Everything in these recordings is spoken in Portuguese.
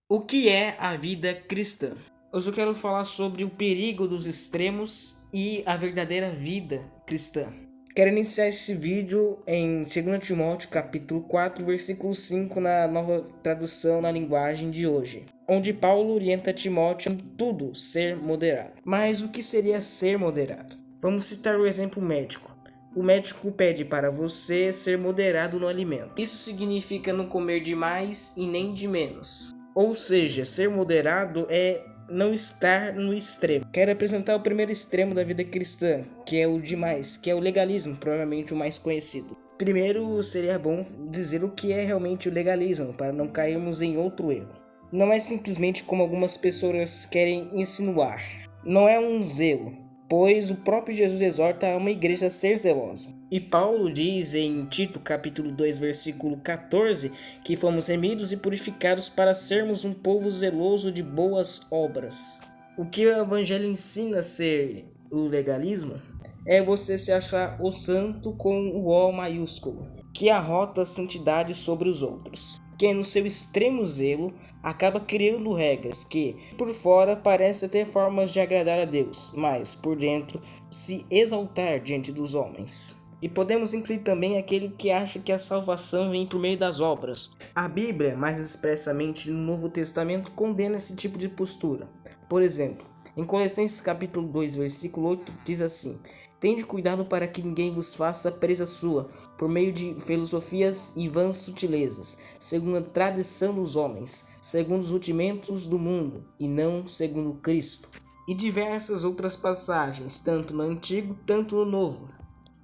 O que é a vida cristã? Hoje eu quero falar sobre o perigo dos extremos e a verdadeira vida cristã. Quero iniciar esse vídeo em 2 Timóteo capítulo 4, versículo 5 na nova tradução na linguagem de hoje, onde Paulo orienta Timóteo em tudo ser moderado. Mas o que seria ser moderado? Vamos citar o exemplo médico. O médico pede para você ser moderado no alimento. Isso significa não comer demais e nem de menos. Ou seja, ser moderado é não estar no extremo. Quero apresentar o primeiro extremo da vida cristã, que é o demais, que é o legalismo, provavelmente o mais conhecido. Primeiro, seria bom dizer o que é realmente o legalismo, para não cairmos em outro erro. Não é simplesmente como algumas pessoas querem insinuar. Não é um zelo, pois o próprio Jesus exorta a uma igreja a ser zelosa. E Paulo diz em Tito capítulo 2, versículo 14, que fomos remidos e purificados para sermos um povo zeloso de boas obras. O que o evangelho ensina a ser o legalismo é você se achar o santo com o O maiúsculo, que arrota a santidade sobre os outros. Que no seu extremo zelo acaba criando regras que, por fora, parecem ter formas de agradar a Deus, mas, por dentro, se exaltar diante dos homens. E podemos incluir também aquele que acha que a salvação vem por meio das obras. A Bíblia, mais expressamente no Novo Testamento, condena esse tipo de postura. Por exemplo, em Colossenses capítulo 2, versículo 8, diz assim: Tende cuidado para que ninguém vos faça presa sua, por meio de filosofias e vãs sutilezas, segundo a tradição dos homens, segundo os rudimentos do mundo, e não segundo Cristo. E diversas outras passagens, tanto no Antigo, tanto no Novo.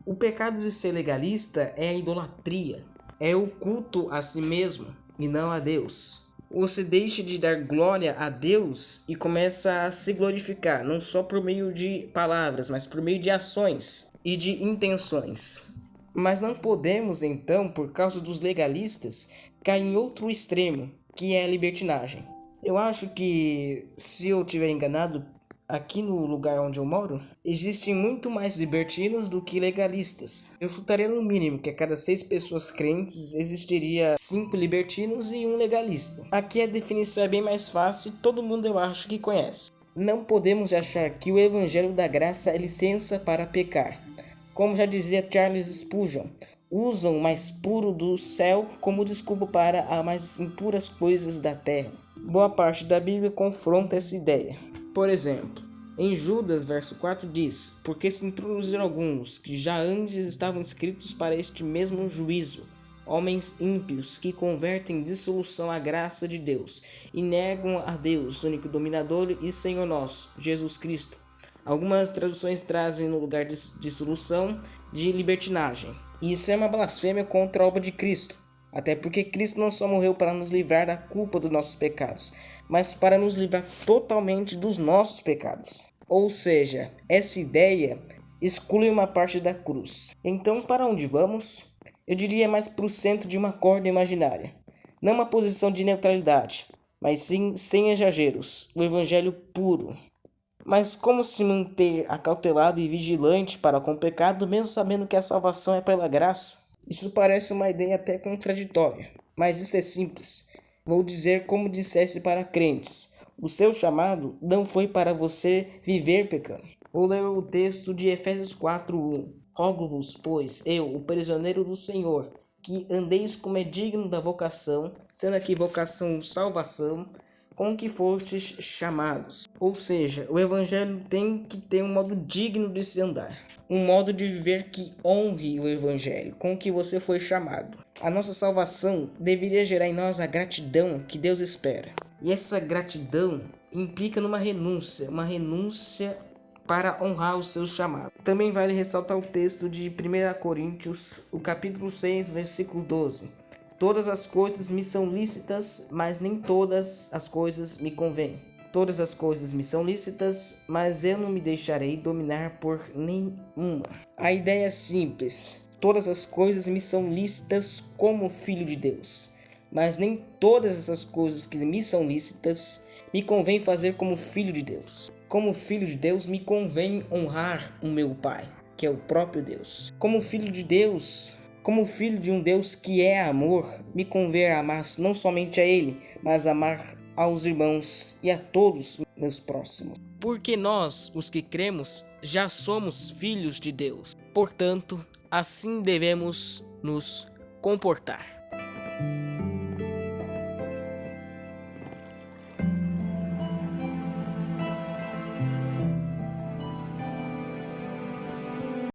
O pecado de ser legalista é a idolatria, é o culto a si mesmo e não a Deus. Você deixa de dar glória a Deus e começa a se glorificar, não só por meio de palavras, mas por meio de ações e de intenções. Mas não podemos, então, por causa dos legalistas, cair em outro extremo, que é a libertinagem. Eu acho que, se eu estiver enganado, aqui no lugar onde eu moro, existem muito mais libertinos do que legalistas. Eu chutaria no mínimo que a cada 6 pessoas crentes existiria 5 libertinos e um legalista. Aqui a definição é bem mais fácil e todo mundo eu acho que conhece. Não podemos achar que o evangelho da graça é licença para pecar. Como já dizia Charles Spurgeon, usam o mais puro do céu como desculpa para as mais impuras coisas da terra. Boa parte da Bíblia confronta essa ideia. Por exemplo, em Judas, verso 4 diz: Porque se introduziram alguns que já antes estavam escritos para este mesmo juízo, homens ímpios que convertem em dissolução a graça de Deus e negam a Deus, único dominador e Senhor nosso, Jesus Cristo. Algumas traduções trazem no lugar de dissolução de libertinagem. Isso é uma blasfêmia contra a obra de Cristo. Até porque Cristo não só morreu para nos livrar da culpa dos nossos pecados, mas para nos livrar totalmente dos nossos pecados. Ou seja, essa ideia exclui uma parte da cruz. Então, para onde vamos? Eu diria mais para o centro de uma corda imaginária. Não uma posição de neutralidade, mas sim sem exageros, o evangelho puro. Mas como se manter acautelado e vigilante para com o pecado, mesmo sabendo que a salvação é pela graça? Isso parece uma ideia até contraditória, mas isso é simples. Vou dizer como dissesse para crentes: o seu chamado não foi para você viver pecando. Vou ler o texto de Efésios 4:1. Rogo-vos, pois, eu, o prisioneiro do Senhor, que andeis como é digno da vocação, sendo aqui vocação salvação, com que fostes chamados. Ou seja, o evangelho tem que ter um modo digno de se andar. Um modo de viver que honre o evangelho, com que você foi chamado. A nossa salvação deveria gerar em nós a gratidão que Deus espera. E essa gratidão implica numa renúncia, uma renúncia para honrar o seu chamado. Também vale ressaltar o texto de 1 Coríntios, o capítulo 6, versículo 12. Todas as coisas me são lícitas, mas nem todas as coisas me convêm. Todas as coisas me são lícitas, mas eu não me deixarei dominar por nenhuma. A ideia é simples. Todas as coisas me são lícitas como filho de Deus, mas nem todas essas coisas que me são lícitas me convém fazer como filho de Deus. Como filho de Deus, me convém honrar o meu Pai, que é o próprio Deus. Como filho de Deus, como filho de um Deus que é amor, me convém amar não somente a Ele, mas amar aos irmãos e a todos meus próximos. Porque nós, os que cremos, já somos filhos de Deus. Portanto, assim devemos nos comportar.